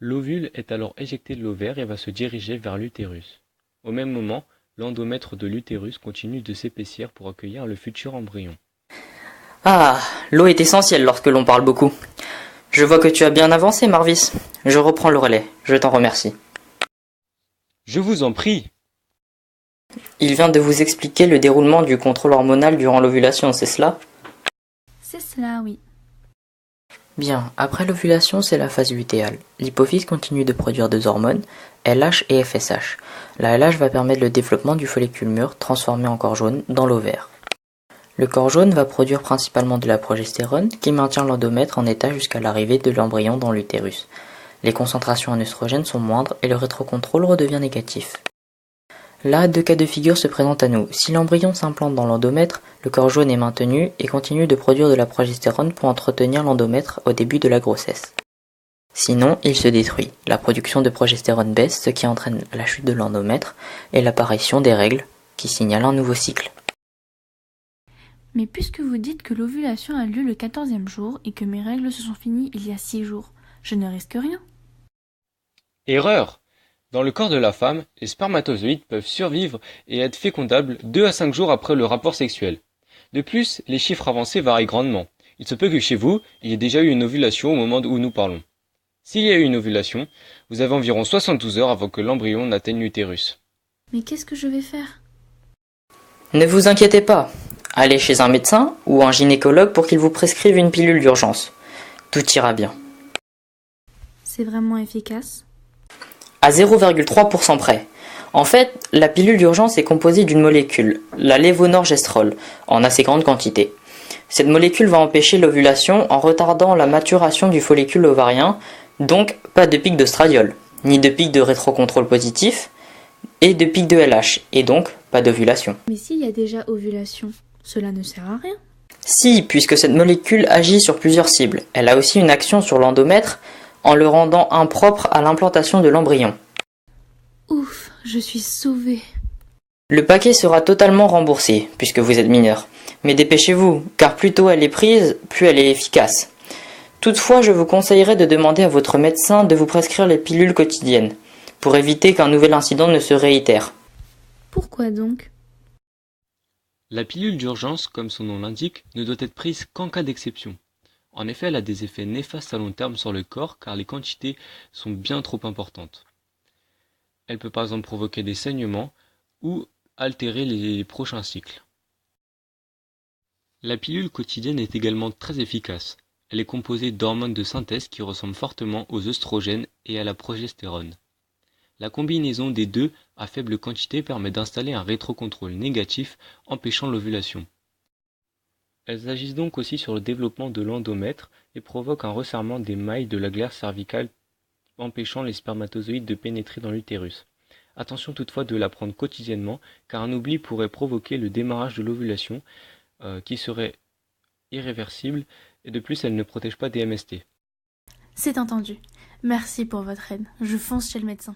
L'ovule est alors éjecté de l'ovaire et va se diriger vers l'utérus. Au même moment, l'endomètre de l'utérus continue de s'épaissir pour accueillir le futur embryon. Ah, l'eau est essentielle lorsque l'on parle beaucoup. Je vois que tu as bien avancé, Marvis. Je reprends le relais. Je t'en remercie. Je vous en prie! Il vient de vous expliquer le déroulement du contrôle hormonal durant l'ovulation, c'est cela? C'est cela, oui. Bien, après l'ovulation, c'est la phase lutéale. L'hypophyse continue de produire deux hormones, LH et FSH. La LH va permettre le développement du follicule mûr, transformé en corps jaune, dans l'ovaire. Le corps jaune va produire principalement de la progestérone, qui maintient l'endomètre en état jusqu'à l'arrivée de l'embryon dans l'utérus. Les concentrations en œstrogènes sont moindres et le rétrocontrôle redevient négatif. Là, deux cas de figure se présentent à nous. Si l'embryon s'implante dans l'endomètre, le corps jaune est maintenu et continue de produire de la progestérone pour entretenir l'endomètre au début de la grossesse. Sinon, il se détruit. La production de progestérone baisse, ce qui entraîne la chute de l'endomètre et l'apparition des règles, qui signalent un nouveau cycle. Mais puisque vous dites que l'ovulation a lieu le 14e jour et que mes règles se sont finies il y a 6 jours, je ne risque rien. Erreur! Dans le corps de la femme, les spermatozoïdes peuvent survivre et être fécondables 2 à 5 jours après le rapport sexuel. De plus, les chiffres avancés varient grandement. Il se peut que chez vous, il y ait déjà eu une ovulation au moment où nous parlons. S'il y a eu une ovulation, vous avez environ 72 heures avant que l'embryon n'atteigne l'utérus. Mais qu'est-ce que je vais faire? Ne vous inquiétez pas. Allez chez un médecin ou un gynécologue pour qu'il vous prescrive une pilule d'urgence. Tout ira bien. C'est vraiment efficace? À 0,3% près. En fait, la pilule d'urgence est composée d'une molécule, la lévonorgestrel, en assez grande quantité. Cette molécule va empêcher l'ovulation en retardant la maturation du follicule ovarien, donc pas de pic d'oestradiol, ni de pic de rétrocontrôle positif, et de pic de LH, et donc pas d'ovulation. Mais s'il y a déjà ovulation, cela ne sert à rien. Si, puisque cette molécule agit sur plusieurs cibles. Elle a aussi une action sur l'endomètre, en le rendant impropre à l'implantation de l'embryon. Ouf, je suis sauvée. Le paquet sera totalement remboursé, puisque vous êtes mineur. Mais dépêchez-vous, car plus tôt elle est prise, plus elle est efficace. Toutefois, je vous conseillerais de demander à votre médecin de vous prescrire les pilules quotidiennes, pour éviter qu'un nouvel incident ne se réitère. Pourquoi donc? La pilule d'urgence, comme son nom l'indique, ne doit être prise qu'en cas d'exception. En effet, elle a des effets néfastes à long terme sur le corps car les quantités sont bien trop importantes. Elle peut par exemple provoquer des saignements ou altérer les prochains cycles. La pilule quotidienne est également très efficace. Elle est composée d'hormones de synthèse qui ressemblent fortement aux œstrogènes et à la progestérone. La combinaison des deux à faible quantité permet d'installer un rétrocontrôle négatif empêchant l'ovulation. Elles agissent donc aussi sur le développement de l'endomètre et provoquent un resserrement des mailles de la glaire cervicale empêchant les spermatozoïdes de pénétrer dans l'utérus. Attention toutefois de la prendre quotidiennement car un oubli pourrait provoquer le démarrage de l'ovulation qui serait irréversible et de plus elle ne protège pas des MST. C'est entendu. Merci pour votre aide. Je fonce chez le médecin.